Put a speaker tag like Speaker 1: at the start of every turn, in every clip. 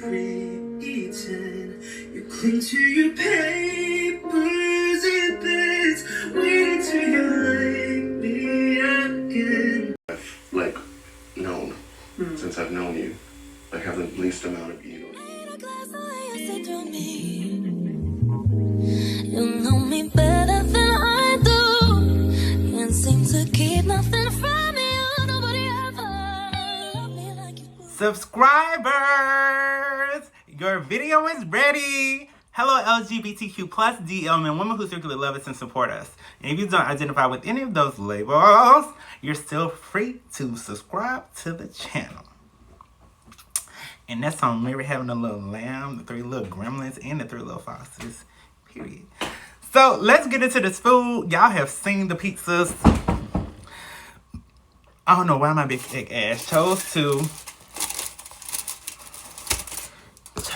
Speaker 1: pretend. You cling to your papers and things, waiting till you like me again.
Speaker 2: I've known since I've known you. I have the least amount of ego.
Speaker 3: You know me better than I do. Can't seem to keep nothing from you. Nobody ever loved me like you do.
Speaker 4: Subscribers, your video is ready. Hello, LGBTQ plus DL and women who secretly love us and support us. And if you don't identify with any of those labels, you're still free to subscribe to the channel. And that's on Mary having a little lamb, the 3 little gremlins, and the 3 little foxes. Period. So let's get into this food. Y'all have seen the pizzas. I don't know why my big thick ass chose to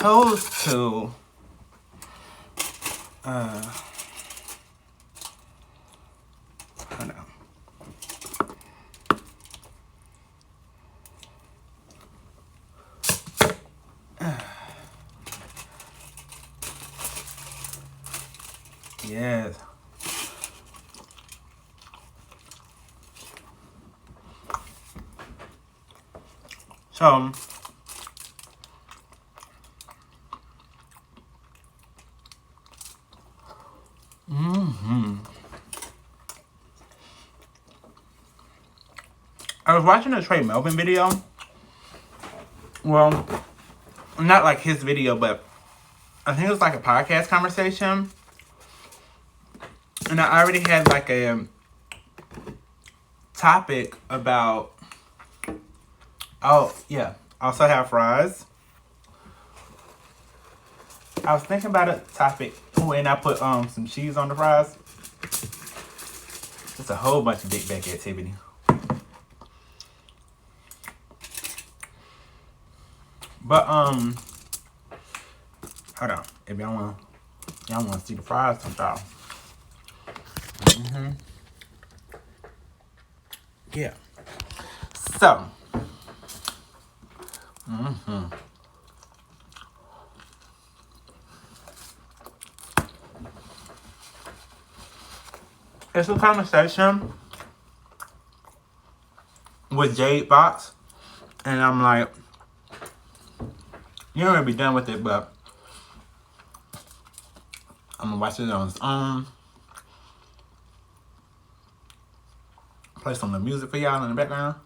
Speaker 4: hold on. Yes. So, I was watching a Tré Melvin video. Well, not like his video, but I think it was like a podcast conversation. And I already had like a topic about, oh yeah, also have fries. I was thinking about a topic when I put some cheese on the fries. Just a whole bunch of big back activity. But hold on, if y'all wanna see the fries sometime. Yeah. So. It's a conversation with Jade Fox, and I'm like, you're gonna be done with it, but I'm gonna watch it on its own. Play some of the music for y'all in the background.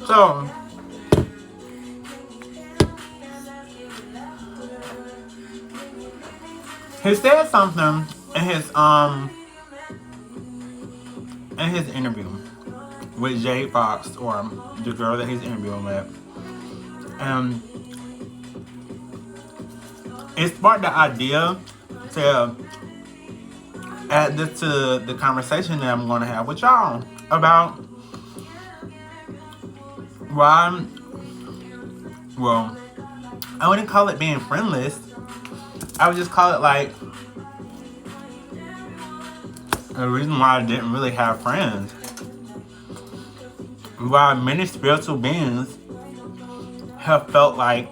Speaker 4: So he said something in his interview with Jade Fox, or the girl that he's interviewing with, and it sparked the idea to add this to the conversation that I'm going to have with y'all about why, well, I wouldn't call it being friendless. I would just call it like a reason why I didn't really have friends. Why many spiritual beings have felt like,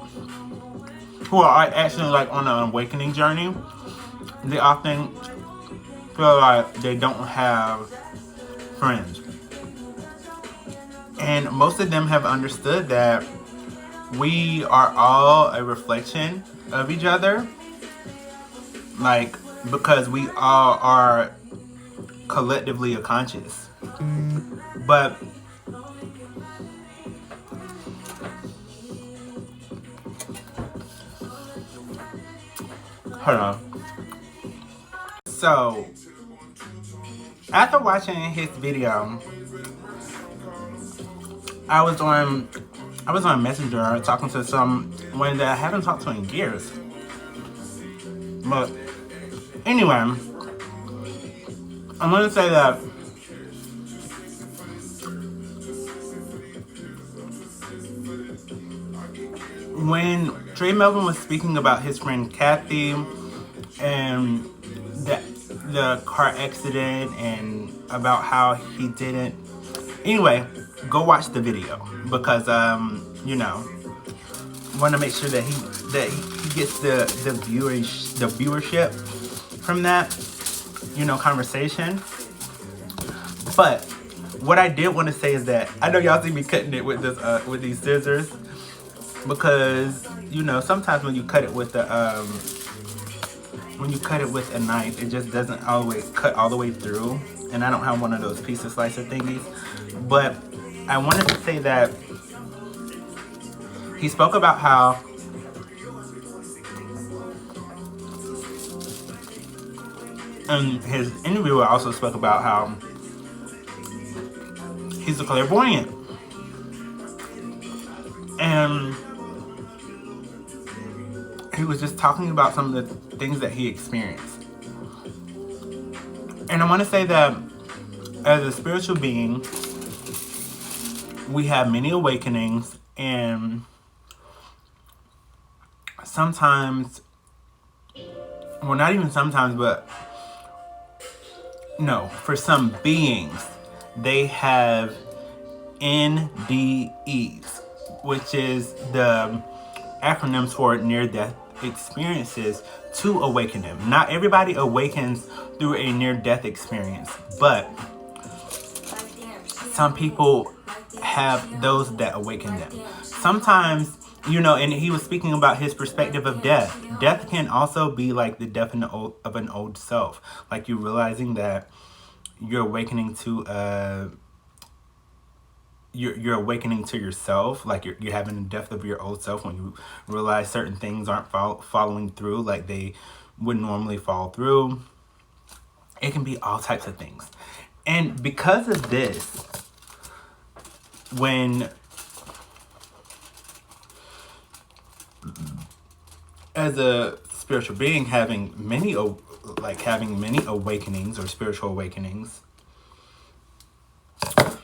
Speaker 4: who are actually like on an awakening journey, they often feel like they don't have friends. And most of them have understood that we are all a reflection of each other. Like, because we all are collectively conscious. But Hold on. So, after watching his video, I was on Messenger talking to someone that I haven't talked to in years. But anyway, I'm gonna say that when Tré Melvin was speaking about his friend Kathy and the car accident and about how he didn't. Anyway, go watch the video because you know, want to make sure that he gets the viewership from that, you know, conversation. But what I did want to say is that I know y'all see me cutting it with this with these scissors because, you know, sometimes when you cut it with a knife, it just doesn't always cut all the way through, and I don't have one of those pizza slicer thingies. But I wanted to say that he spoke about how and his interviewer also spoke about how he's a clairvoyant. And he was just talking about some of the things that he experienced. And I want to say that as a spiritual being, we have many awakenings, and sometimes, well, not even sometimes, but no, for some beings, they have NDEs, which is the acronyms for near-death experiences, to awaken them. Not everybody awakens through a near-death experience, but some people have those that awaken them. Sometimes, you know, and he was speaking about his perspective of death. Death can also be like the death of an old self. Like you realizing that you're awakening to you're awakening to yourself. Like you're having the death of your old self when you realize certain things aren't following through like they would normally fall through. It can be all types of things. And because of this, when as a spiritual being having many awakenings or spiritual awakenings,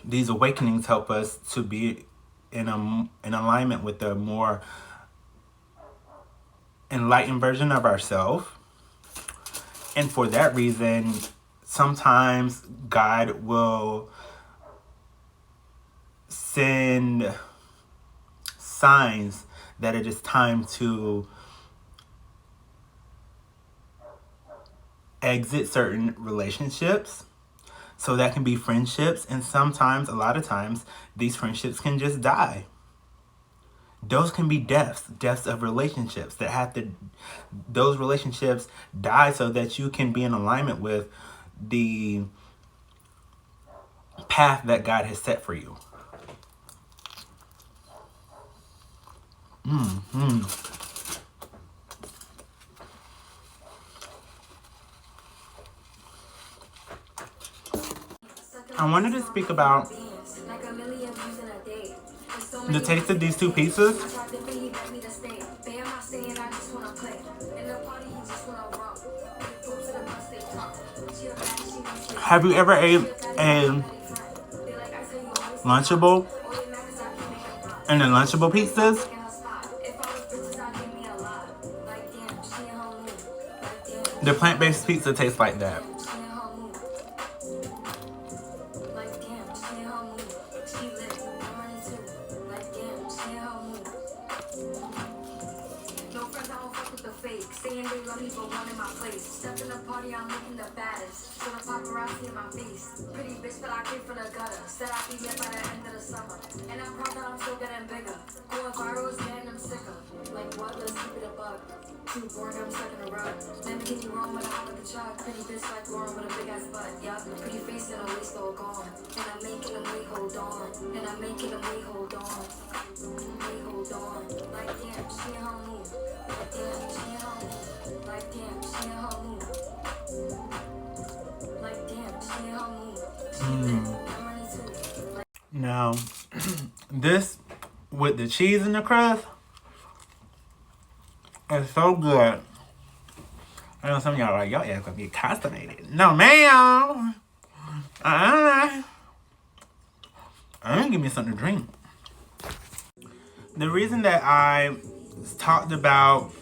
Speaker 4: these awakenings help us to be in alignment with a more enlightened version of ourselves. And for that reason, sometimes God will send signs that it is time to exit certain relationships. So that can be friendships, and sometimes, a lot of times, these friendships can just die. Those can be deaths of relationships that those relationships die so that you can be in alignment with the path that God has set for you. I wanted to speak about the taste of these two pizzas. Have you ever ate a Lunchable and the Lunchable pizzas? The plant-based pizza tastes like that. Now, this with the cheese and the crust is so good. I know some of y'all are like, y'all ass gonna be constipated. No, ma'am. I didn't give me something to drink. The reason that I talked about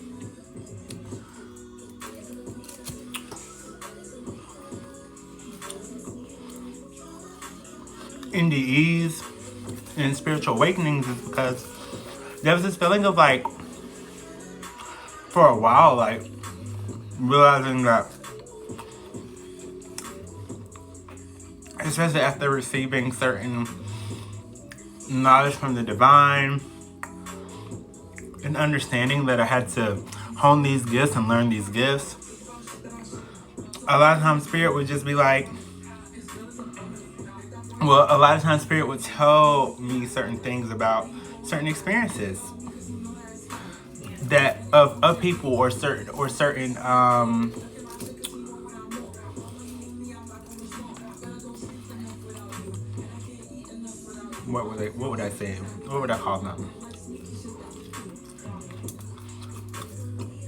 Speaker 4: NDEs and spiritual awakenings is because there was this feeling of like, for a while, like realizing that, especially after receiving certain knowledge from the divine and understanding that I had to hone these gifts and learn these gifts, a lot of times spirit would just be like, a lot of times spirit would tell me certain things about certain experiences that of people or certain what would I say? What would I call them?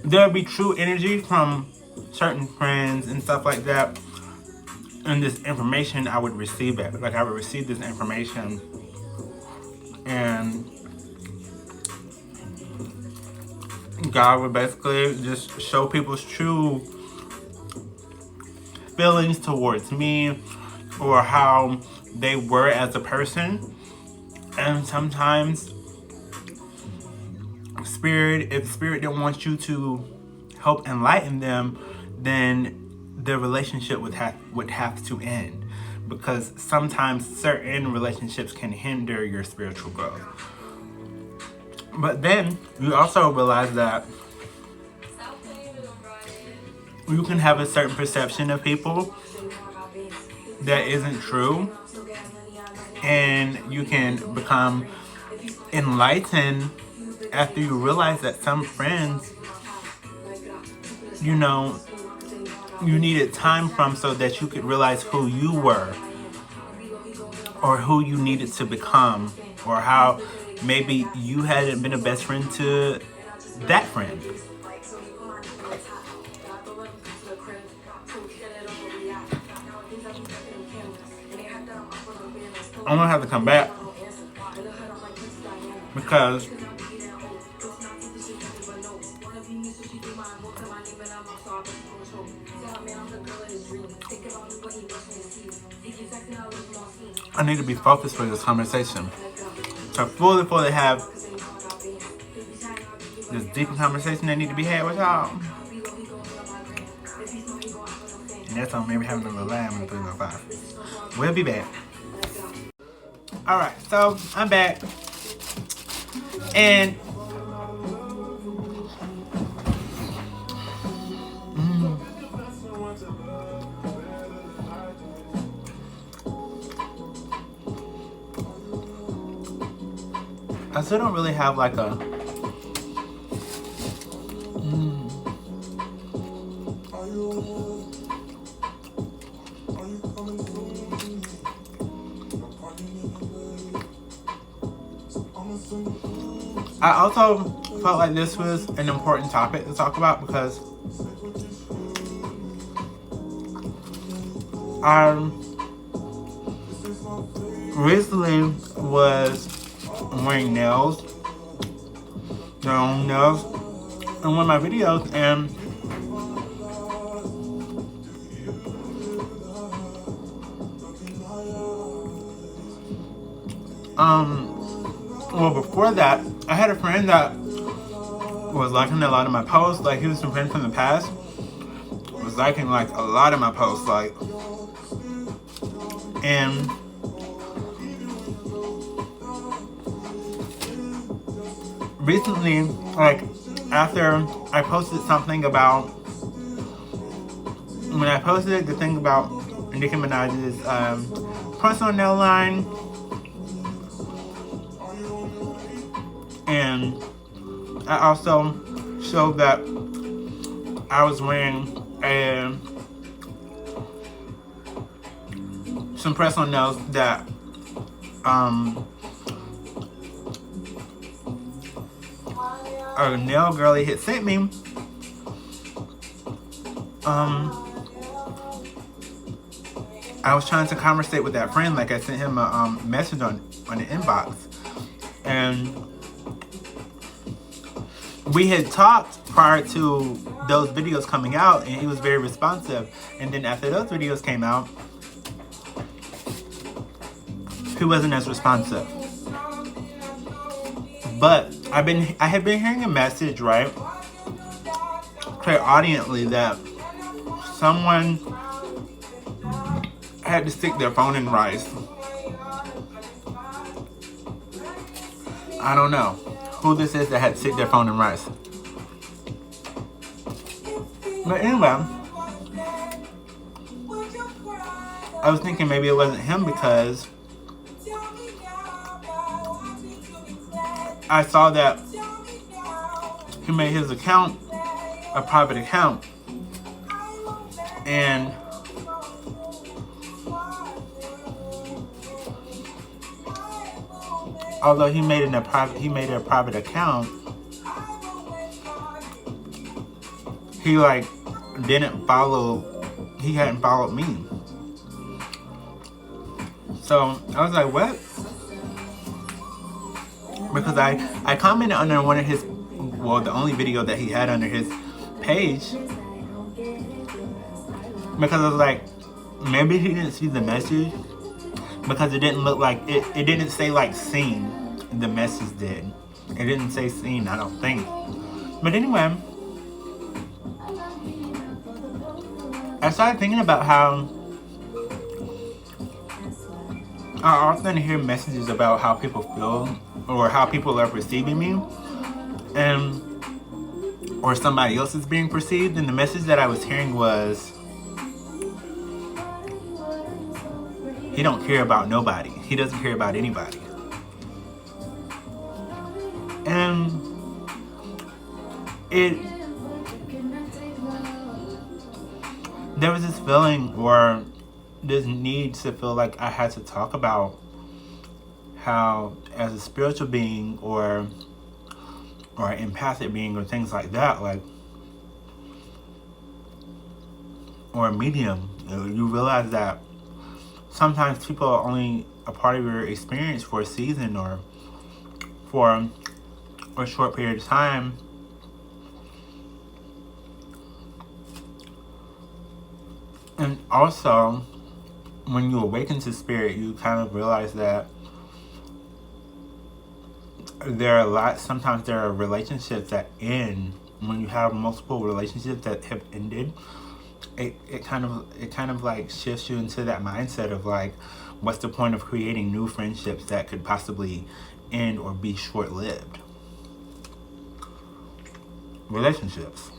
Speaker 4: There would be true energy from certain friends and stuff like that. And this information, I would receive it. Like, I would receive this information and God would basically just show people's true feelings towards me or how they were as a person. And sometimes if spirit didn't want you to help enlighten them, then the relationship would have to end, because sometimes certain relationships can hinder your spiritual growth. But then you also realize that you can have a certain perception of people that isn't true, and you can become enlightened after you realize that some friends, you know, you needed time from so that you could realize who you were or who you needed to become, or how maybe you hadn't been a best friend to that friend. I'm gonna have to come back because I need to be focused for this conversation. So fully have this deeper conversation that need to be had with y'all. And that's on maybe having a little lamb in 305. We'll be back. Alright, so I'm back. And I still don't really have like a I also felt like this was an important topic to talk about because I recently was wearing nails, long nails, in one of my videos, and well, before that, I had a friend that was liking a lot of my posts. Like, he was some friend from the past, was liking like a lot of my posts, like, and recently, like, after I posted something about, when I posted the thing about Nicki Minaj's personal nail line, and I also showed that I was wearing some press-on nails that a nail girlie had sent me. I was trying to conversate with that friend, like I sent him a message on the inbox, and we had talked prior to those videos coming out, and he was very responsive. And then after those videos came out, he wasn't as responsive. But I had been hearing a message, right, clairaudiently, that someone had to stick their phone in rice. I don't know who this is that had to stick their phone in rice. But anyway, I was thinking maybe it wasn't him because I saw that he made his account a private account, and although he made it a private account, he like he hadn't followed me. So I was like, what? Because I commented under one of his, well, the only video that he had under his page, because I was like, maybe he didn't see the message, because it didn't look like it didn't say like seen. The message did. It didn't say seen, I don't think. But anyway, I started thinking about how I often hear messages about how people feel or how people are perceiving me, and or somebody else is being perceived, and the message that I was hearing was, he don't care about nobody. He doesn't care about anybody. And there was this feeling or this need to feel like I had to talk about how, as a spiritual being or an empathic being or things like that, like, or a medium, you realize that sometimes people are only a part of your experience for a season or for a short period of time. And also, when you awaken to spirit, you kind of realize that sometimes there are relationships that end. When you have multiple relationships that have ended, it kind of like shifts you into that mindset of like, what's the point of creating new friendships that could possibly end or be short-lived? Relationships.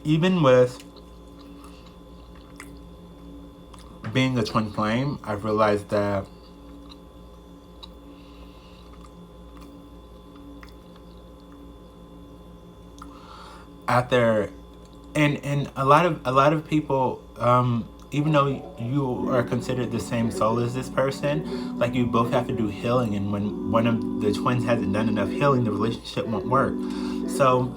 Speaker 4: Even with being a twin flame, I've realized that after and a lot of people, even though you are considered the same soul as this person, like, you both have to do healing, and when one of the twins hasn't done enough healing, the relationship won't work. So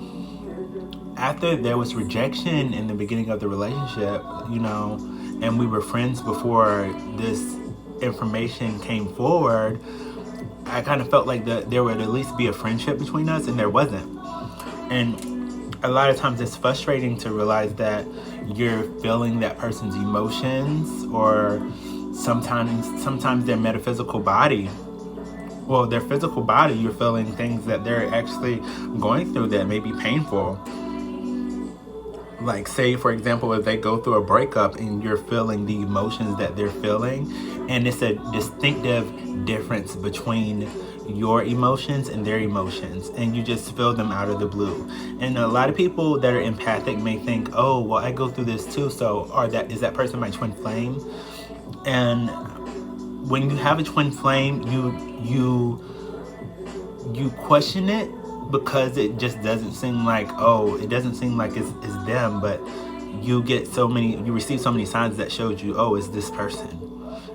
Speaker 4: after there was rejection in the beginning of the relationship, and we were friends before this information came forward, I kind of felt like there would at least be a friendship between us, and there wasn't. And a lot of times it's frustrating to realize that you're feeling that person's emotions, or sometimes their metaphysical body. Well, their physical body, you're feeling things that they're actually going through that may be painful. Like, say, for example, if they go through a breakup and you're feeling the emotions that they're feeling, and it's a distinctive difference between your emotions and their emotions, and you just feel them out of the blue. And a lot of people that are empathic may think, oh, well, I go through this too, so is that person my twin flame? And when you have a twin flame, you question it because it just doesn't seem like, it doesn't seem like it's them, but you receive so many signs that showed you, it's this person.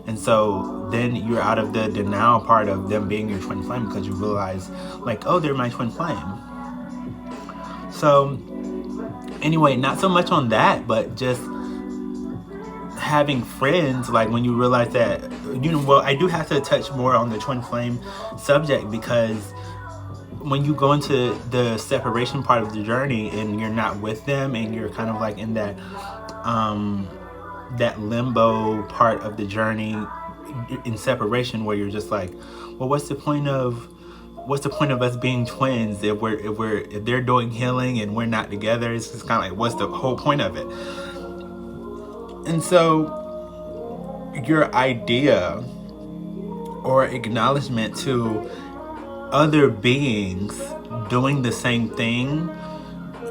Speaker 4: And so then you're out of the denial part of them being your twin flame, because you realize, like, they're my twin flame. So anyway, not so much on that, but just having friends, like when you realize that, I do have to touch more on the twin flame subject, because when you go into the separation part of the journey and you're not with them, and you're kind of like in that that limbo part of the journey in separation, where you're just like, well, what's the point of us being twins if they're doing healing and we're not together? It's just kind of like, what's the whole point of it? And so your idea or acknowledgement to other beings doing the same thing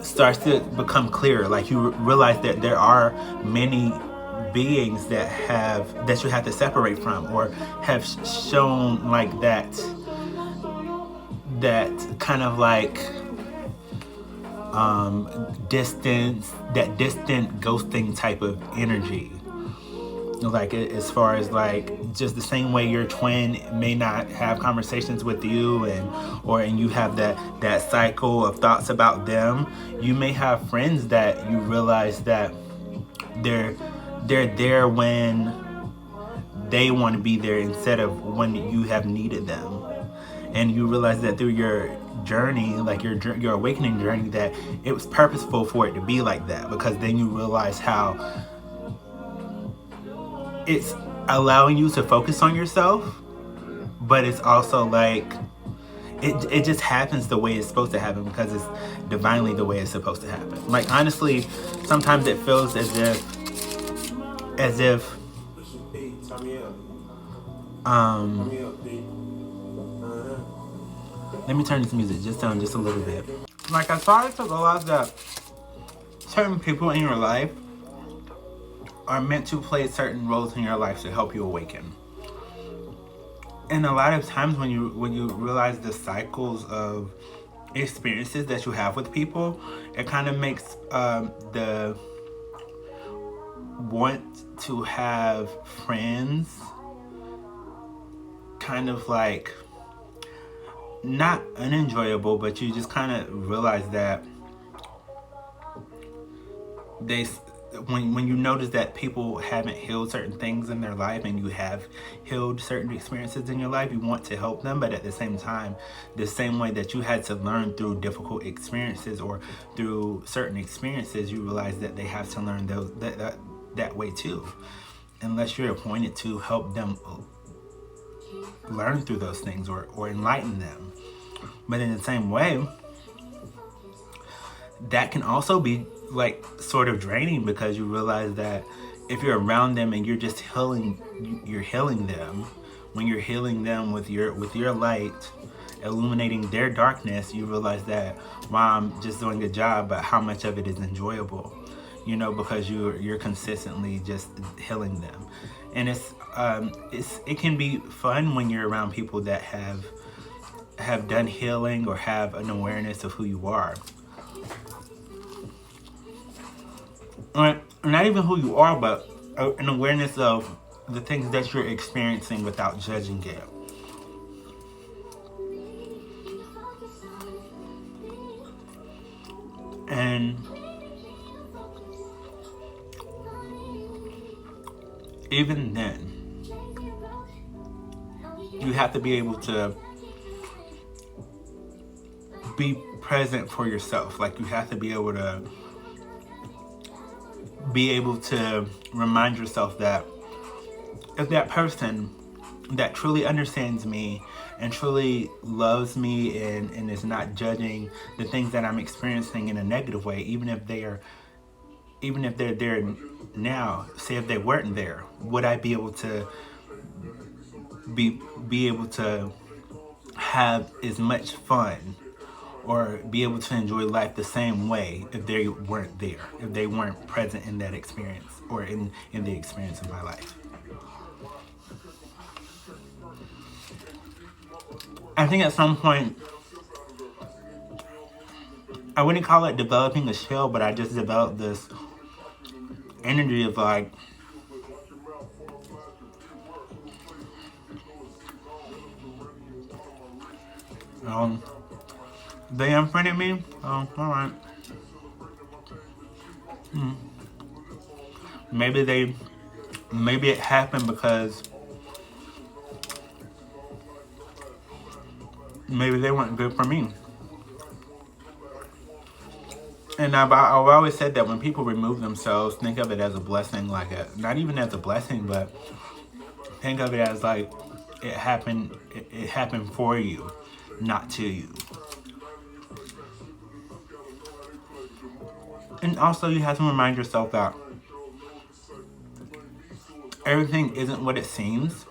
Speaker 4: starts to become clearer. Like, you realize that there are many beings that you have to separate from, or have shown like that kind of like distant ghosting type of energy. Like, as far as like, just the same way your twin may not have conversations with you, and you have that cycle of thoughts about them, you may have friends that you realize that they're there when they want to be there, instead of when you have needed them. And you realize that through your journey, like your awakening journey, that it was purposeful for it to be like that, because then you realize how it's allowing you to focus on yourself, but it's also like it just happens the way it's supposed to happen, because it's divinely the way it's supposed to happen. Like, honestly, sometimes it feels as if let me turn this music just down just a little bit. Like, I started to realize that certain people in your life are meant to play certain roles in your life to help you awaken. And a lot of times when you realize the cycles of experiences that you have with people, it kind of makes the want to have friends kind of like not unenjoyable, but you just kind of realize that when you notice that people haven't healed certain things in their life, and you have healed certain experiences in your life, you want to help them, but at the same time, the same way that you had to learn through difficult experiences or through certain experiences, you realize that they have to learn those that way too, unless you're appointed to help them learn through those things or enlighten them. But in the same way, that can also be like sort of draining, because you realize that if you're around them and you're just you're healing them, when you're healing them with your light, illuminating their darkness, you realize that, wow, I'm just doing a job, but how much of it is enjoyable, because you're consistently just healing them. And it can be fun when you're around people that have done healing or have an awareness of who you are. Or not even who you are, but an awareness of the things that you're experiencing without judging it. And even then, you have to be able to be present for yourself. Like, you have to be able to remind yourself that if that person that truly understands me and truly loves me and is not judging the things that I'm experiencing in a negative way, even if they're there now, say if they weren't there, would I be able to be able to have as much fun or be able to enjoy life the same way if they weren't there, if they weren't present in that experience or in the experience of my life? I think at some point I wouldn't call it developing a shell, but I just developed this energy of like, they unfriended me. Oh, all right. Maybe it happened because maybe they weren't good for me. And I've always said that when people remove themselves, think of it as a blessing, like not even as a blessing, but think of it as like it happened. It happened for you, not to you. And also, you have to remind yourself that everything isn't what it seems.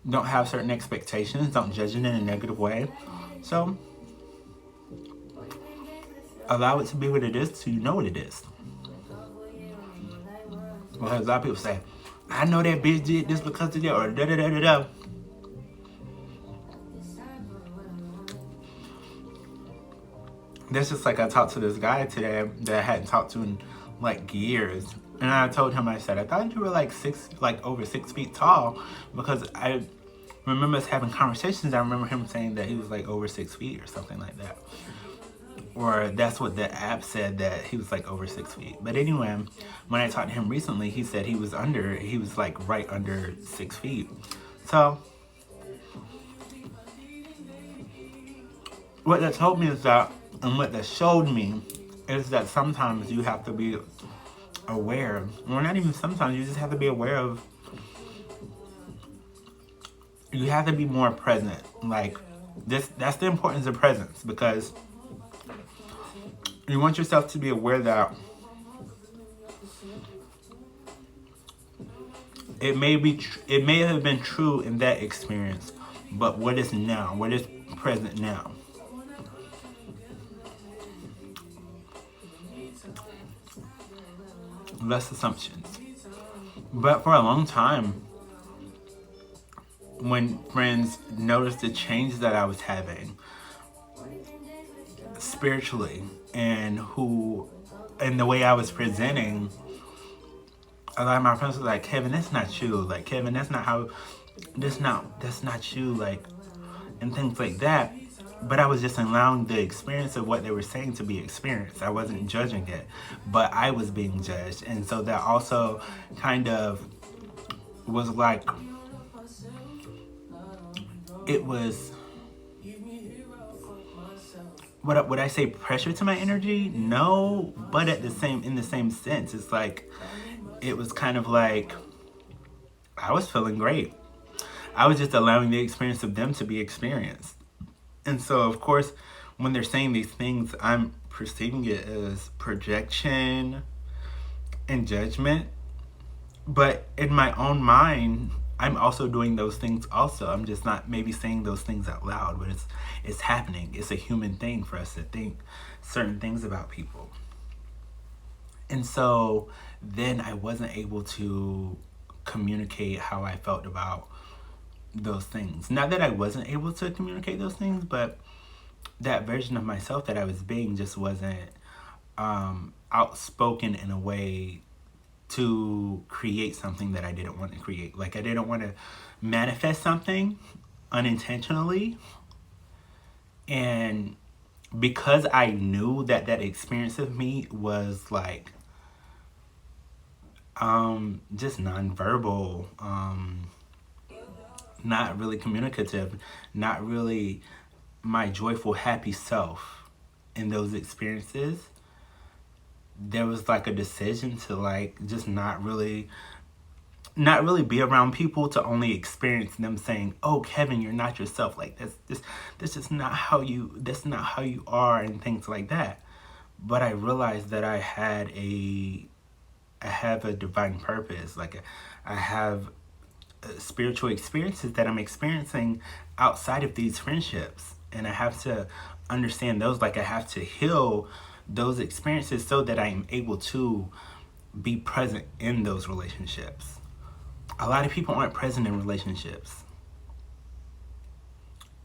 Speaker 4: Don't have certain expectations. Don't judge it in a negative way. So, allow it to be what it is so you know what it is. Because a lot of people say, I know that bitch did this because of that, or da da da da da. That's just like I talked to this guy today that I hadn't talked to in like years. And I told him, I said, I thought you were like over 6 feet tall, because I remember us having conversations. I remember him saying that he was like over 6 feet or something like that. Or that's what the app said, that he was like over 6 feet. But anyway, when I talked to him recently, he said he was like right under 6 feet. So what that told me is that, and what that showed me is that sometimes you have to be aware, or not even sometimes, you just have to be aware of, you have to be more present. Like that's the importance of presence, because you want yourself to be aware that it may have been true in that experience, but what is now? What is present now? Less assumptions. But for a long time, when friends noticed the change that I was having spiritually, and the way I was presenting, a lot of my friends were like, Kevin, that's not you. Like, Kevin, that's not you. Like, and things like that. But I was just allowing the experience of what they were saying to be experienced. I wasn't judging it, but I was being judged. And so that also kind of was like, it was, would I say pressure to my energy? No, but in the same sense, it's like, it was kind of like, I was feeling great. I was just allowing the experience of them to be experienced. And so, of course, when they're saying these things, I'm perceiving it as projection and judgment. But in my own mind, I'm also doing those things also. I'm just not maybe saying those things out loud, but it's happening. It's a human thing for us to think certain things about people. And so then I wasn't able to communicate how I felt about those things. Not that I wasn't able to communicate those things, but that version of myself that I was being just wasn't outspoken in a way to create something that I didn't want to create. Like, I didn't want to manifest something unintentionally. And because I knew that experience of me was like just nonverbal, not really communicative, not really my joyful, happy self in those experiences, there was like a decision to like just not really be around people, to only experience them saying, "Oh, Kevin, you're not yourself. Like that's just not how you are," and things like that. But I realized that I have a divine purpose. Like I have spiritual experiences that I'm experiencing outside of these friendships, and I have to understand those. Like, I have to heal those experiences so that I'm able to be present in those relationships. A lot of people aren't present in relationships,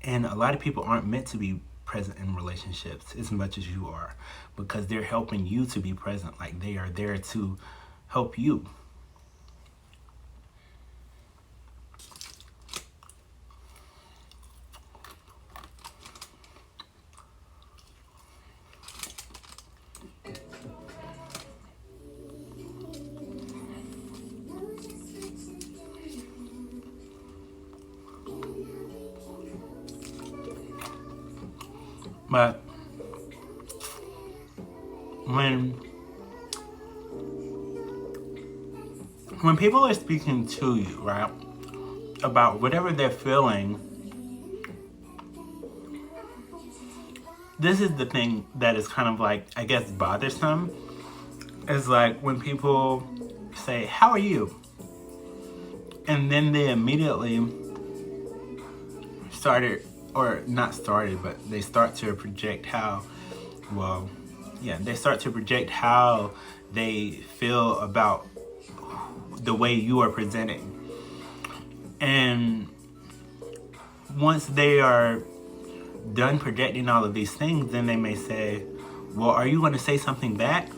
Speaker 4: and a lot of people aren't meant to be present in relationships as much as you are, because they're helping you to be present. Like, they are there to help you. But when people are speaking to you, right, about whatever they're feeling, this is the thing that is kind of like, I guess, bothersome. Is like when people say, "How are you?" And then they immediately they start to project they start to project how they feel about the way you are presenting. And once they are done projecting all of these things, then they may say, well, are you going to say something back?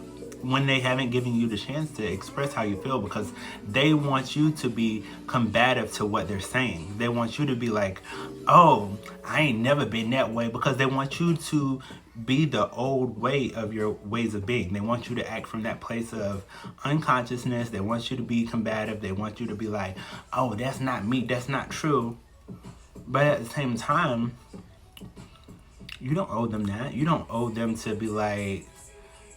Speaker 4: When they haven't given you the chance to express how you feel, because they want you to be combative to what they're saying. They want you to be like, oh, I ain't never been that way, because they want you to be the old way of your ways of being. They want you to act from that place of unconsciousness. They want you to be combative. They want you to be like, oh, that's not me. That's not true. But at the same time, you don't owe them that. You don't owe them to be like,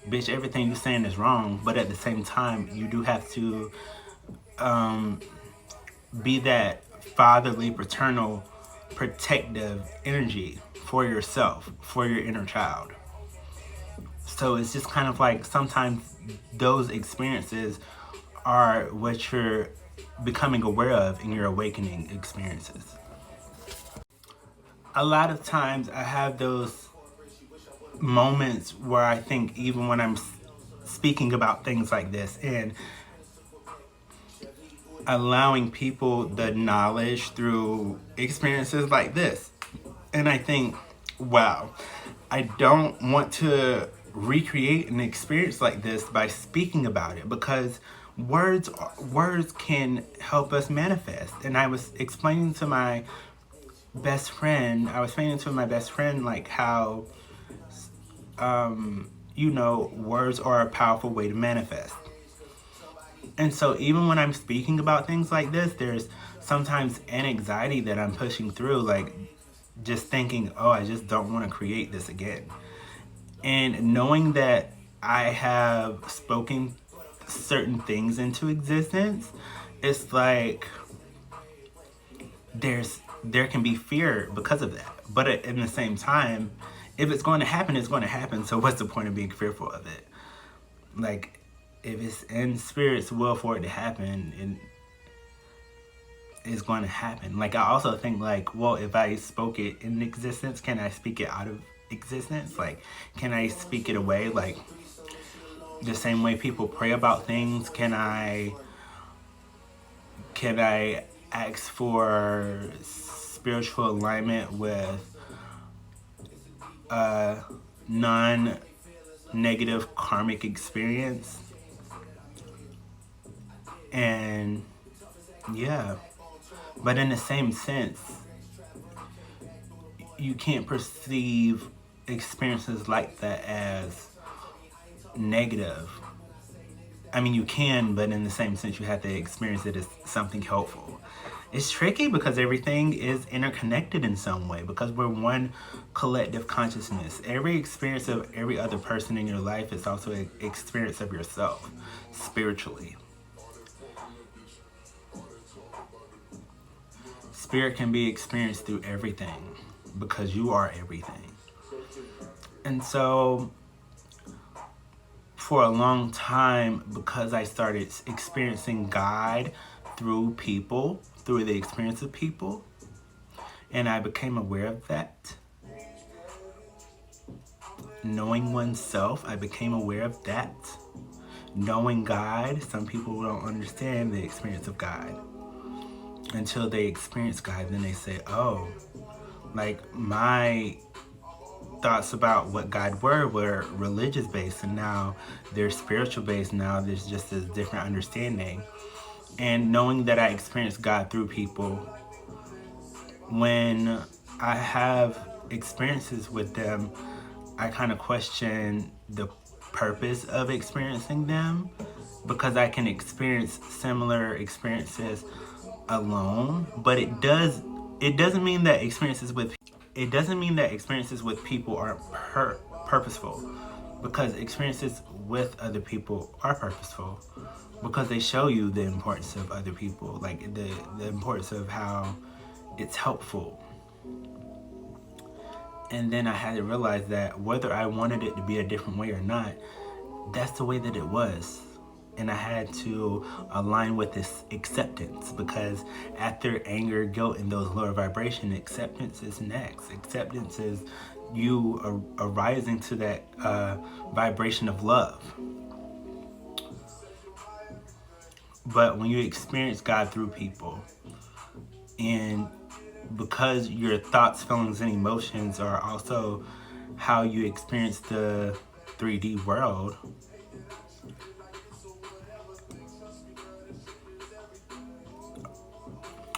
Speaker 4: bitch, everything you're saying is wrong. But at the same time, you do have to be that fatherly, paternal, protective energy for yourself, for your inner child. So it's just kind of like sometimes those experiences are what you're becoming aware of in your awakening experiences. A lot of times I have those moments where I think, even when I'm speaking about things like this and allowing people the knowledge through experiences like this, and I think, wow, I don't want to recreate an experience like this by speaking about it, because words can help us manifest. And I was explaining to my best friend like how words are a powerful way to manifest. And so even when I'm speaking about things like this, there's sometimes an anxiety that I'm pushing through, like just thinking, oh, I just don't want to create this again. And knowing that I have spoken certain things into existence, it's like there can be fear because of that. But at the same time, if it's going to happen, it's going to happen. So what's the point of being fearful of it? Like, if it's in Spirit's will for it to happen, and it's going to happen. Like, I also think, like, well, if I spoke it in existence, can I speak it out of existence? Like, can I speak it away? Like, the same way people pray about things, can I ask for spiritual alignment with non-negative karmic experience? And yeah, but in the same sense, you can't perceive experiences like that as negative. I mean, you can, but in the same sense, you have to experience it as something helpful. It's tricky because everything is interconnected in some way, because we're one collective consciousness. Every experience of every other person in your life is also an experience of yourself, spiritually. Spirit can be experienced through everything, because you are everything. And so, for a long time, because I started experiencing God through people, through the experience of people, and I became aware of that. Knowing oneself, I became aware of that. Knowing God, some people don't understand the experience of God. Until they experience God, then they say, oh, like my thoughts about what God were religious based, and now they're spiritual based. Now there's just a different understanding. And knowing that I experience God through people, when I have experiences with them, I kind of question the purpose of experiencing them, because I can experience similar experiences alone, but it doesn't mean that experiences with people aren't purposeful, because experiences with other people are purposeful, because they show you the importance of other people, like the importance of how it's helpful. And then I had to realize that whether I wanted it to be a different way or not, that's the way that it was. And I had to align with this acceptance, because after anger, guilt, and those lower vibration, acceptance is next. Acceptance is you arising to that vibration of love. But when you experience God through people, and because your thoughts, feelings, and emotions are also how you experience the 3D world,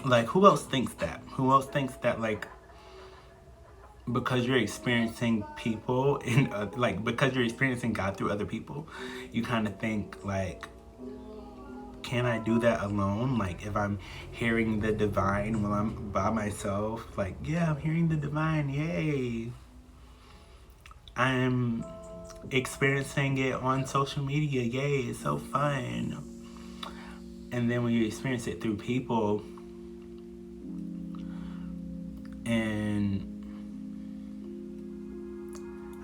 Speaker 4: like, who else thinks that? Who else thinks that, like, because you're experiencing people, and because you're experiencing God through other people, you kind of think, like, can I do that alone? Like, if I'm hearing the divine while I'm by myself, like, yeah, I'm hearing the divine, yay. I'm experiencing it on social media, yay, it's so fun. And then when you experience it through people, and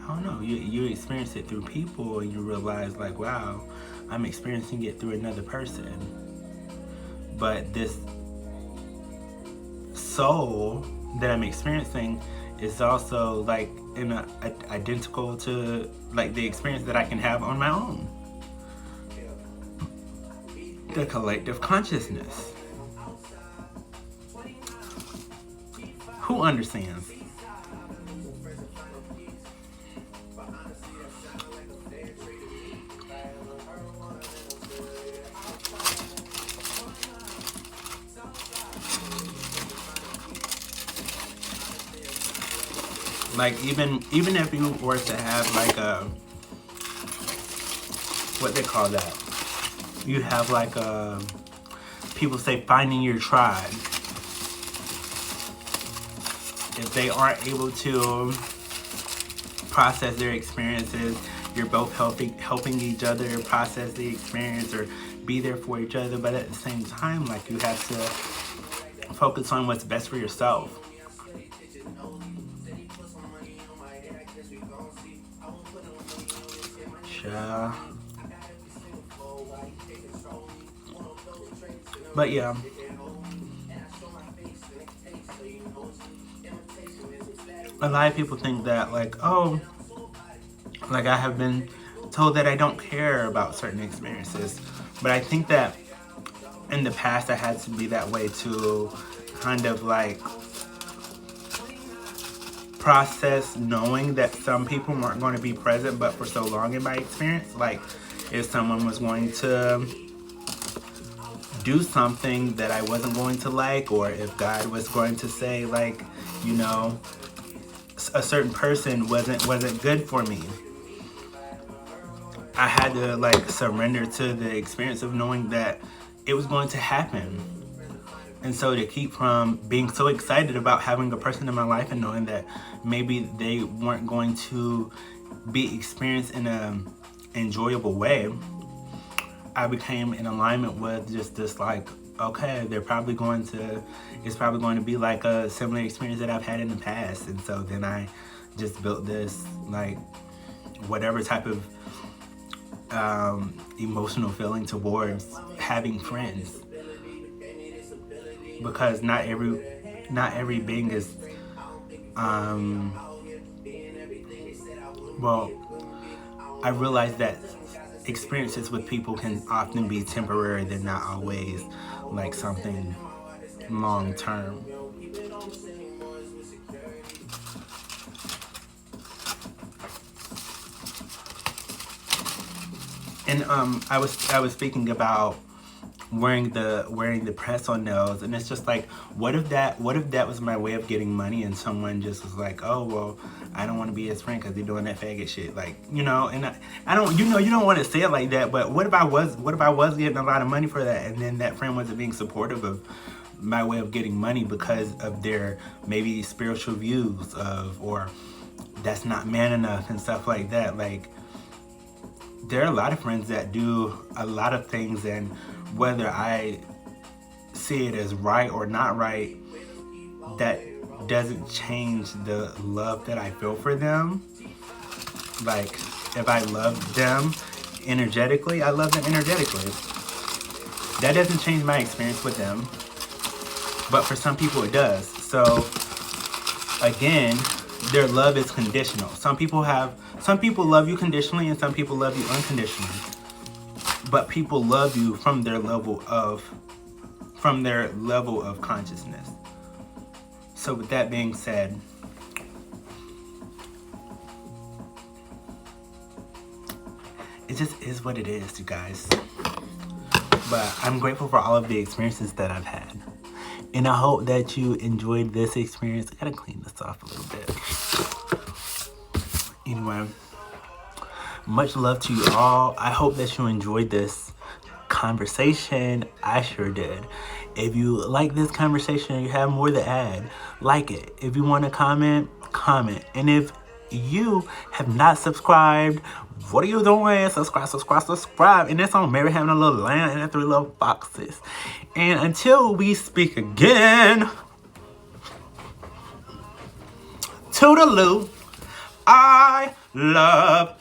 Speaker 4: I don't know, you experience it through people, and you realize, like, wow, I'm experiencing it through another person. But this soul that I'm experiencing is also, like, identical to, like, the experience that I can have on my own. The collective consciousness. Who understands? Like, even if you were to have, like, what they call that? You have, like, people say finding your tribe. If they aren't able to process their experiences, you're both helping each other process the experience or be there for each other. But at the same time, like, you have to focus on what's best for yourself. Yeah. But yeah. A lot of people think that, like, oh, like, I have been told that I don't care about certain experiences. But I think that in the past I had to be that way to kind of, like, process knowing that some people weren't going to be present but for so long in my experience. Like, if someone was going to do something that I wasn't going to like, or if God was going to say, like, you know, a certain person wasn't good for me, I had to, like, surrender to the experience of knowing that it was going to happen. And so to keep from being so excited about having a person in my life and knowing that maybe they weren't going to be experienced in an enjoyable way, I became in alignment with just this, like, okay, it's probably going to be like a similar experience that I've had in the past. And so then I just built this, like, whatever type of emotional feeling towards having friends. Because not every being is well, I realized that experiences with people can often be temporary. They're not always, like, something long term. And I was speaking about wearing the press on nails, and it's just like, what if that was my way of getting money, and someone just was like, oh well, I don't want to be his friend because they're doing that faggot shit, like, you know. And I don't, you know, you don't want to say it like that, but what if I was getting a lot of money for that, and then that friend wasn't being supportive of my way of getting money because of their maybe spiritual views of, or that's not man enough and stuff like that. Like, there are a lot of friends that do a lot of things, and whether I see it as right or not right, that doesn't change the love that I feel for them. Like, if I love them energetically, I love them energetically. That doesn't change my experience with them, but for some people it does. So again, their love is conditional. Some people love you conditionally, and some people love you unconditionally. But people love you from their level of consciousness. So with that being said, it just is what it is, you guys. But I'm grateful for all of the experiences that I've had. And I hope that you enjoyed this experience. I gotta clean this off a little bit. Anyway, much love to you all. I hope that you enjoyed this conversation. I sure did. If you like this conversation and you have more to add, like it. If you want to comment, comment. And if you have not subscribed, what are you doing? Subscribe. And that's on Mary having a little lamb and 3 little foxes. And until we speak again, toodaloo. I love